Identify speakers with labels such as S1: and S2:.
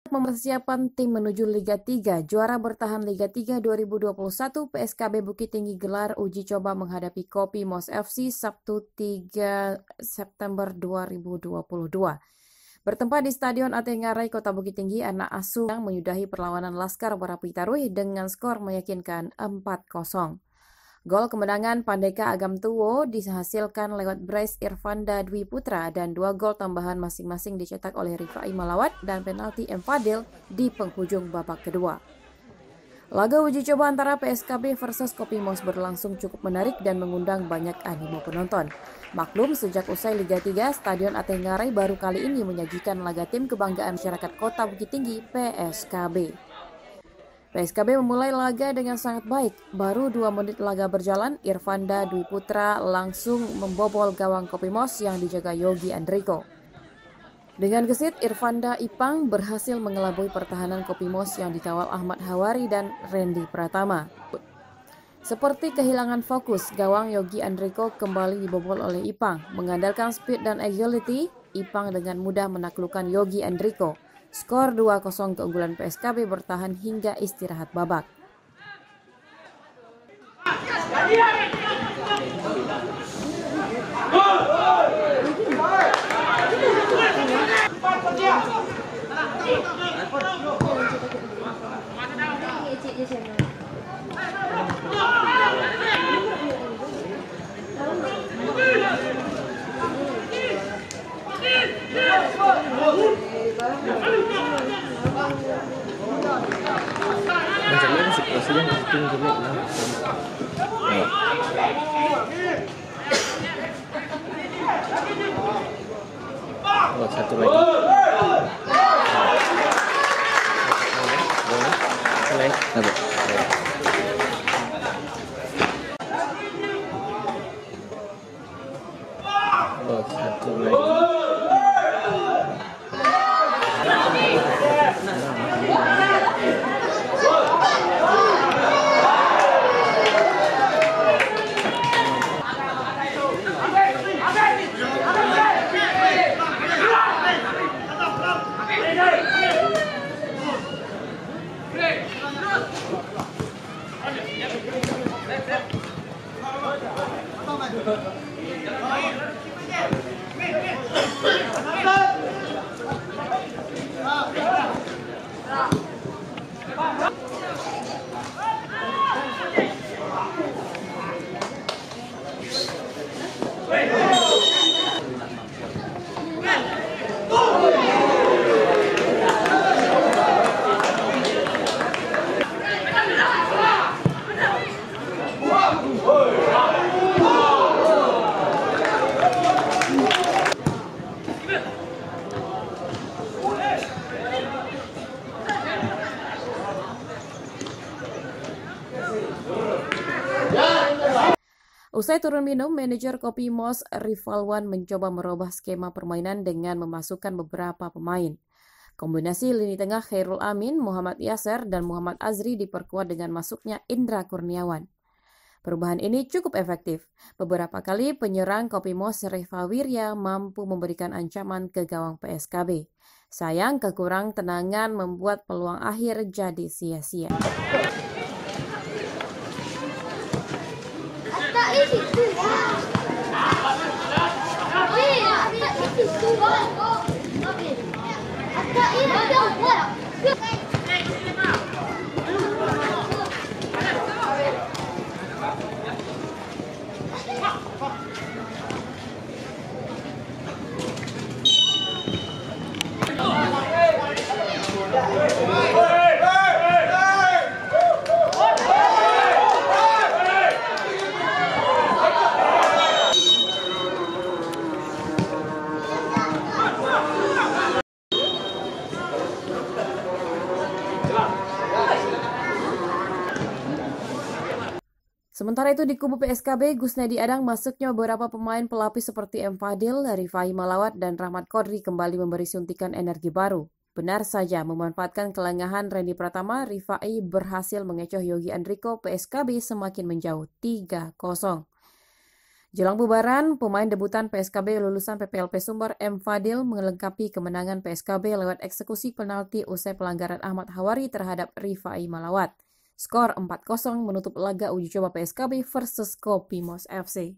S1: Persiapan tim menuju Liga 3, juara bertahan Liga 3 2021 PSKB Bukit Tinggi gelar uji coba menghadapi Kopi Mos FC Sabtu 3 September 2022. Bertempat di Stadion Atengarai, Kota Bukit Tinggi, anak asuh yang menyudahi perlawanan Laskar Barapi Tarui dengan skor meyakinkan 4-0. Gol kemenangan Pandeka Agam Tuwo dihasilkan lewat brace Irfanda Dwi Putra dan 2 gol tambahan masing-masing dicetak oleh Rifai Malawat dan penalti M. Fadil di penghujung babak kedua. Laga uji coba antara PSKB versus Kopi Mos berlangsung cukup menarik dan mengundang banyak animo penonton. Maklum, sejak usai Liga 3, Stadion Atengarai baru kali ini menyajikan laga tim kebanggaan masyarakat Kota Bukit Tinggi, PSKB. PSKB memulai laga dengan sangat baik. Baru 2 menit laga berjalan, Irfanda Dwi Putra langsung membobol gawang Kopi Mos yang dijaga Yogi Andriko. Dengan gesit, Irfanda Ipang berhasil mengelabui pertahanan Kopi Mos yang dikawal Ahmad Hawari dan Randy Pratama. Seperti kehilangan fokus, gawang Yogi Andriko kembali dibobol oleh Ipang. Mengandalkan speed dan agility, Ipang dengan mudah menaklukkan Yogi Andriko. Skor 2-0 keunggulan PSKB bertahan hingga istirahat babak.
S2: Macamnya situasinya masih jelek lah. Oh, satu lagi. Oh, satu lagi.
S1: Usai turun minum, manajer Kopi Mos Rivalwan mencoba merubah skema permainan dengan memasukkan beberapa pemain. Kombinasi lini tengah Khairul Amin, Muhammad Yasser, dan Muhammad Azri diperkuat dengan masuknya Indra Kurniawan. Perubahan ini cukup efektif. Beberapa kali penyerang Kopi Mos Reva Wirya mampu memberikan ancaman ke gawang PSKB. Sayang, kekurang tenangan membuat peluang akhir jadi sia-sia. Sementara itu di kubu PSKB, Gusnedi Adang masuknya beberapa pemain pelapis seperti M. Fadil, Rifai Malawat, dan Rahmat Kodri kembali memberi suntikan energi baru. Benar saja, memanfaatkan kelengahan Randy Pratama, Rifai berhasil mengecoh Yogi Andriko, PSKB semakin menjauh 3-0. Jelang bubaran, pemain debutan PSKB lulusan PPLP Sumber M. Fadil melengkapi kemenangan PSKB lewat eksekusi penalti usai pelanggaran Ahmad Hawari terhadap Rifai Malawat. Skor 4-0 menutup laga uji coba PSKB versus Kopi Mos FC.